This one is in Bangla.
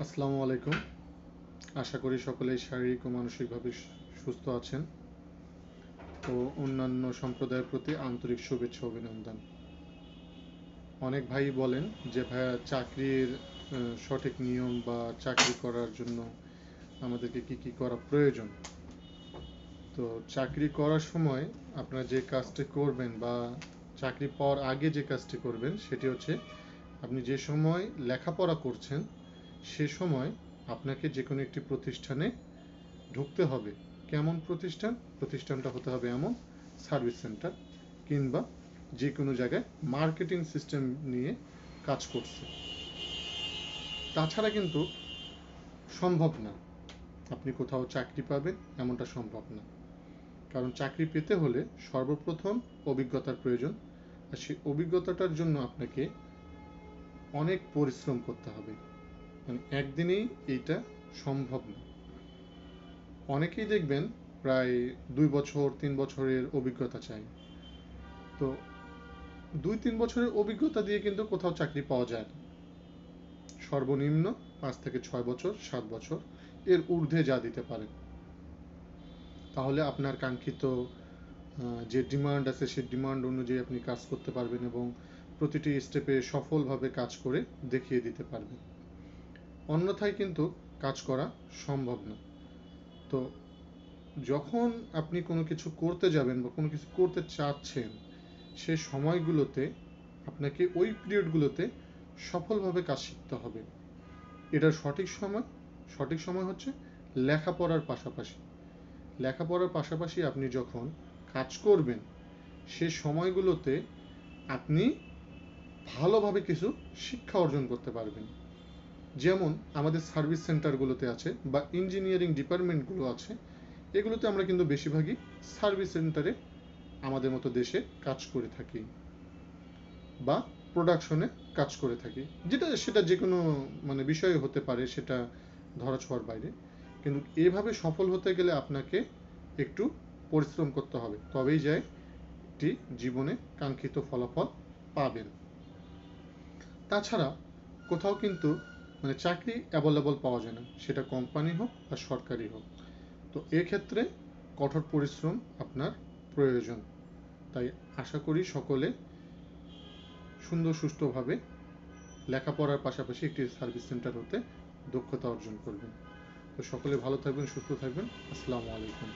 আসসালামু আলাইকুম। আশা করি সকলেই শারীরিক ও মানসিকভাবে সুস্থ আছেন ও অন্যান্য সম্প্রদায়ের প্রতি আন্তরিক শুভেচ্ছা অভিনন্দন। অনেক ভাই বলেন যে ভাইয়া চাকরির সঠিক নিয়ম বা চাকরি করার জন্য আমাদেরকে কি কি করা প্রয়োজন। তো চাকরি করার সময় আপনারা যে কাজটি করবেন বা চাকরি পাওয়ার আগে যে কাজটি করবেন সেটি হচ্ছে আপনি যে সময় লেখাপড়া করছেন সে সময় আপনাকে যে কোনো একটি প্রতিষ্ঠানে ঢুকতে হবে। কেমন প্রতিষ্ঠান? প্রতিষ্ঠানটা হতে হবে এমন সার্ভিস সেন্টার কিংবা যে কোনো জায়গায় মার্কেটিং সিস্টেম নিয়ে কাজ করছে। তাছাড়া কিন্তু সম্ভব না আপনি কোথাও চাকরি পাবেন, এমনটা সম্ভব না। কারণ চাকরি পেতে হলে সর্বপ্রথম অভিজ্ঞতার প্রয়োজন, আর সেই অভিজ্ঞতাটার জন্য আপনাকে অনেক পরিশ্রম করতে হবে। মানে একদিনেই এইটা সম্ভব না। অনেকেই দেখবেন প্রায় 2 বছর 3 বছরের অভিজ্ঞতা চাই। তো 2-3 বছরের অভিজ্ঞতা দিয়ে কিন্তু কোথাও চাকরি পাওয়া যায় না। সর্বনিম্ন 5 থেকে 6 বছর 7 বছর এর ঊর্ধ্বে যা দিতে পারে, তাহলে আপনার কাঙ্ক্ষিত যে ডিমান্ড আছে সেই ডিমান্ড অনুযায়ী আপনি কাজ করতে পারবেন এবং প্রতিটি স্টেপে সফলভাবে কাজ করে দেখিয়ে দিতে পারবেন। অন্যথায় কিন্তু কাজ করা সম্ভব না। তো যখন আপনি কোনো কিছু করতে যাবেন বা কোনো কিছু করতে চাচ্ছেন, সে সময়গুলোতে আপনাকে ওই পিরিয়ডগুলোতে সফলভাবে কাজ শিখতে হবে। এটার সঠিক সময় হচ্ছে লেখাপড়ার পাশাপাশি। লেখাপড়ার পাশাপাশি আপনি যখন কাজ করবেন সে সময়গুলোতে আপনি ভালোভাবে কিছু শিক্ষা অর্জন করতে পারবেন। যেমন আমাদের সার্ভিস সেন্টারগুলোতে আছে বা ইঞ্জিনিয়ারিং ডিপার্টমেন্টগুলো আছে, এগুলোতে আমরা কিন্তু বেশিরভাগই সার্ভিস সেন্টারে আমাদের মতো দেশে কাজ করে থাকি বা প্রোডাকশনে কাজ করে থাকি, সেটা যে কোনো মানে বিষয় হতে পারে, সেটা ধরাছোঁয়ার বাইরে। কিন্তু এভাবে সফল হতে গেলে আপনাকে একটু পরিশ্রম করতে হবে, তবেই যায় একটি জীবনে কাঙ্ক্ষিত ফলাফল পাবেন। তাছাড়া কোথাও কিন্তু মানে চাকরি অ্যাভেলেবল পাওয়া যায় না, সেটা কোম্পানি হোক বা সরকারি হোক। তো এক্ষেত্রে কঠোর পরিশ্রম আপনার প্রয়োজন। তাই আশা করি সকলে সুন্দর সুষ্ঠুভাবে লেখাপড়ার পাশাপাশি একটি সার্ভিস সেন্টার হতে দক্ষতা অর্জন করবেন। তো সকলে ভালো থাকবেন, সুস্থ থাকবেন। আসসালামু আলাইকুম।